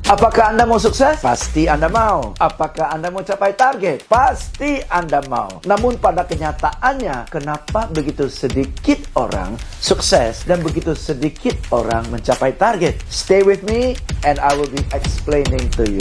Apakah Anda mau sukses? Pasti Anda mau. Apakah Anda mau capai target? Pasti Anda mau. Namun pada kenyataannya, kenapa begitu sedikit orang sukses dan begitu sedikit orang mencapai target? Stay with me and I will be explaining to you.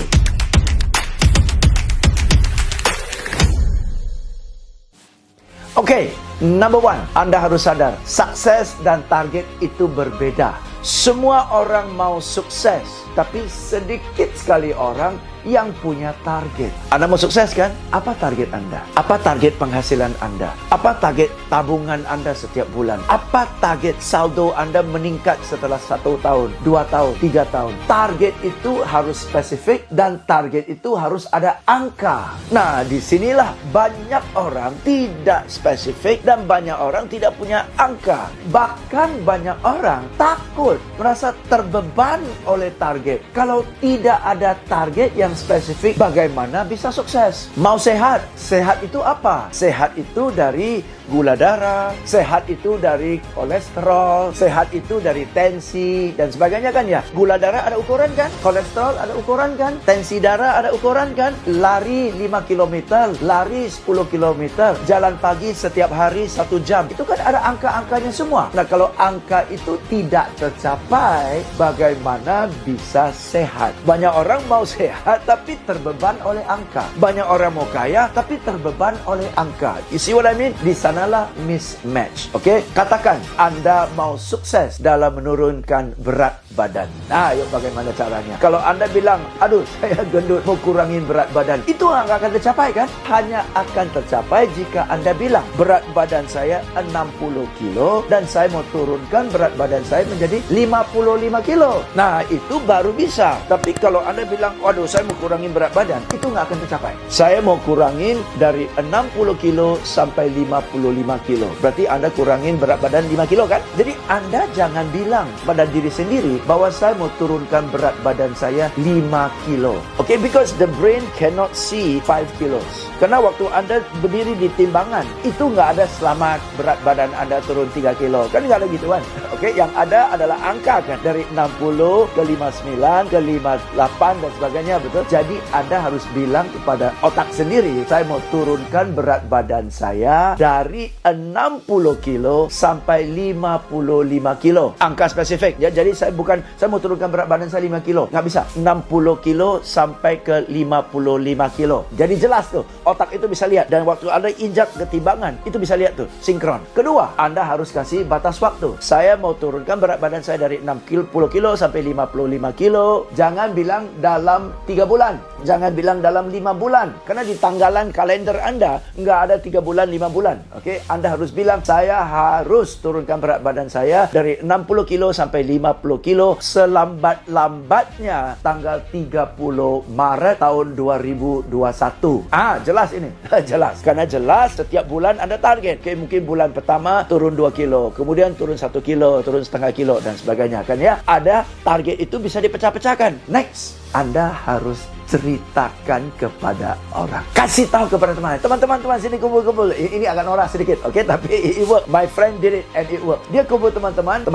Oke, number one, Anda harus sadar, sukses dan target itu berbeda. Semua orang mau sukses, tapi sedikit sekali orang yang punya target. Anda mau sukses kan? Apa target Anda? Apa target penghasilan Anda? Apa target tabungan Anda setiap bulan? Apa target saldo Anda meningkat setelah 1 tahun, 2 tahun, 3 tahun? Target itu harus spesifik dan target itu harus ada angka. Nah, disinilah banyak orang tidak spesifik dan banyak orang tidak punya angka. Bahkan banyak orang takut, merasa terbeban oleh target. Kalau tidak ada target yang spesifik, bagaimana bisa sukses? Mau sehat? Sehat itu apa? Sehat itu dari gula darah, sehat itu dari kolesterol, sehat itu dari tensi dan sebagainya kan ya. Gula darah ada ukuran kan? Kolesterol ada ukuran kan? Tensi darah ada ukuran kan? Lari 5 km, lari 10 km, jalan pagi setiap hari 1 jam. Itu kan ada angka-angkanya semua. Nah, kalau angka itu tidak tercapai, bagaimana bisa sehat? Banyak orang mau sehat tapi terbeban oleh angka. Banyak orang mau kaya tapi terbeban oleh angka. You see what I mean? Di sanalah mismatch. Oke? Katakan Anda mau sukses dalam menurunkan berat badan. Nah, yuk bagaimana caranya? Kalau Anda bilang, aduh saya gendut, mau kurangin berat badan, itu nggak akan tercapai kan? Hanya akan tercapai jika Anda bilang, berat badan saya 60 kilo dan saya mau turunkan berat badan saya menjadi 55 kilo. Nah, itu baru bisa. Tapi kalau Anda bilang, waduh saya mau kurangin berat badan, itu nggak akan tercapai. Saya mau kurangin dari 60 kilo sampai 55 kilo. Berarti Anda kurangin berat badan 5 kilo kan? Jadi Anda jangan bilang pada diri sendiri bahwa saya mau turunkan berat badan saya 5 kilo. Okay, because the brain cannot see 5 kilos. Karena waktu Anda berdiri di timbangan, itu nggak ada selamat berat badan Anda turun 3 kilo. Kan nggak ada gituan. Okay, yang ada adalah angka kan. Dari 60 ke 59 ke 58 dan sebagainya, betul? Jadi Anda harus bilang kepada otak sendiri, saya mau turunkan berat badan saya dari 60 kilo sampai 55 kilo. Angka spesifik ya. Jadi saya mau turunkan berat badan saya 5 kilo. Nggak bisa. 60 kilo sampai ke 55 kilo. Jadi jelas tuh. Otak itu bisa lihat. Dan waktu Anda injak ke timbangan, itu bisa lihat tuh. Sinkron. Kedua, Anda harus kasih batas waktu. Saya mau turunkan berat badan saya dari 60 kilo sampai 55 kilo. Jangan bilang dalam 3 bulan. Jangan bilang dalam 5 bulan. Karena di tanggalan kalender Anda, nggak ada 3 bulan, 5 bulan. Oke? Anda harus bilang, saya harus turunkan berat badan saya dari 60 kilo sampai 50 kilo selambat-lambatnya tanggal 30 Maret tahun 2021. Jelas ini. Jelas. Karena jelas setiap bulan Anda target. Oke, mungkin bulan pertama turun 2 kilo, kemudian turun 1 kilo, turun setengah kilo dan sebagainya. Kan ya? Ada target itu bisa dipecah-pecahkan. Next, Anda harus ceritakan kepada orang. Kasih tahu kepada teman-teman sini kumpul. Ini agak norak sedikit, oke? Tapi it work. My friend did it and it work. Dia kumpul teman-teman,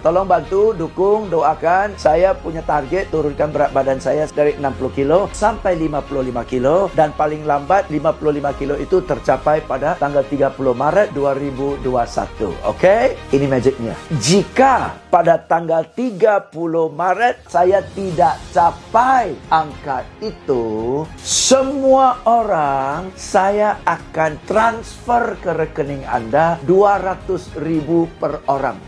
tolong bantu, dukung, doakan. Saya punya target turunkan berat badan saya dari 60 kilo sampai 55 kilo dan paling lambat 55 kilo itu tercapai pada tanggal 30 Maret 2021. Oke? Ini magicnya. Jika pada tanggal 30 Maret saya tidak capai angka itu, semua orang saya akan transfer ke rekening Anda 200.000 per orang.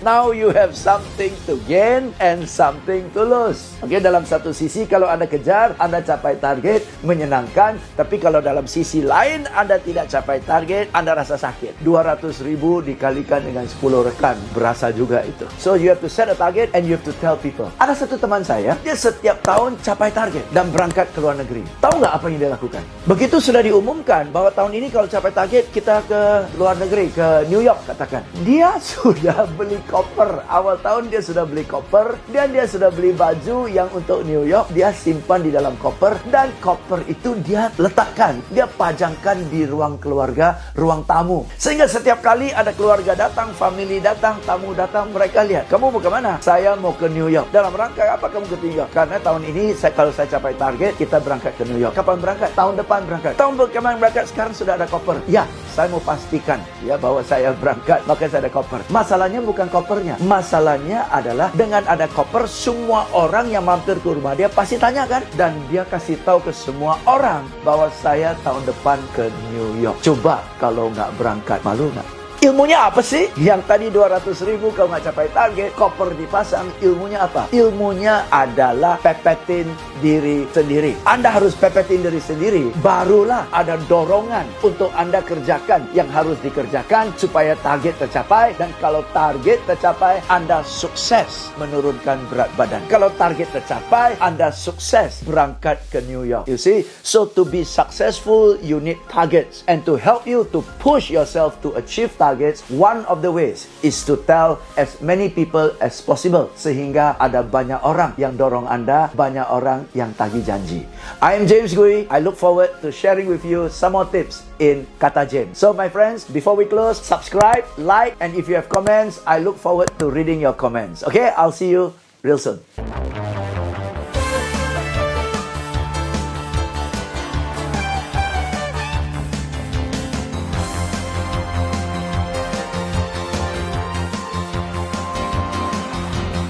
Now you have something to gain and something to lose. Oke, dalam satu sisi kalau Anda kejar, Anda capai target, menyenangkan. Tapi kalau dalam sisi lain Anda tidak capai target, Anda rasa sakit. 200.000 dikalikan dengan 10 rekan, berasa juga itu. So you have to set a target and you have to tell people. Ada satu teman saya, dia setiap tahun capai target dan berangkat ke luar negeri. Tahu nggak apa yang dia lakukan? Begitu sudah diumumkan bahwa tahun ini kalau capai target kita ke luar negeri, ke New York katakan. Dia sudah beli koper. Awal tahun dia sudah beli koper, dan dia sudah beli baju yang untuk New York. Dia simpan di dalam koper, dan koper itu dia letakkan, dia pajangkan di ruang keluarga, ruang tamu. Sehingga setiap kali ada keluarga datang, family datang, tamu datang, mereka lihat, kamu mau ke mana? Saya mau ke New York. Dalam rangka apa kamu ke New York? Karena tahun ini kalau saya capai target, kita berangkat ke New York. Kapan berangkat? Tahun depan berangkat. Tahun kemarin berangkat, sekarang sudah ada koper. Ya, saya mau pastikan ya bahwa saya berangkat, maka saya ada koper. Masalahnya bukan kopernya. Masalahnya adalah dengan ada koper, semua orang yang mampir ke rumah dia pasti tanya kan? Dan dia kasih tahu ke semua orang bahwa saya tahun depan ke New York. Coba kalau nggak berangkat, malu nggak? Ilmunya apa sih? Yang tadi 200.000 kau nggak capai target, koper dipasang, ilmunya apa? Ilmunya adalah pepetin diri sendiri. Anda harus pepetin diri sendiri, barulah ada dorongan untuk Anda kerjakan yang harus dikerjakan supaya target tercapai. Dan kalau target tercapai, Anda sukses menurunkan berat badan. Kalau target tercapai, Anda sukses berangkat ke New York. You see? So to be successful, you need targets. And to help you to push yourself to achieve targets, one of the ways is to tell as many people as possible, sehingga ada banyak orang yang dorong Anda, banyak orang yang tagih janji. I am James Gui. I look forward to sharing with you some more tips in Kata James. So my friends, before we close, subscribe, like, and if you have comments, I look forward to reading your comments. Okay, I'll see you real soon.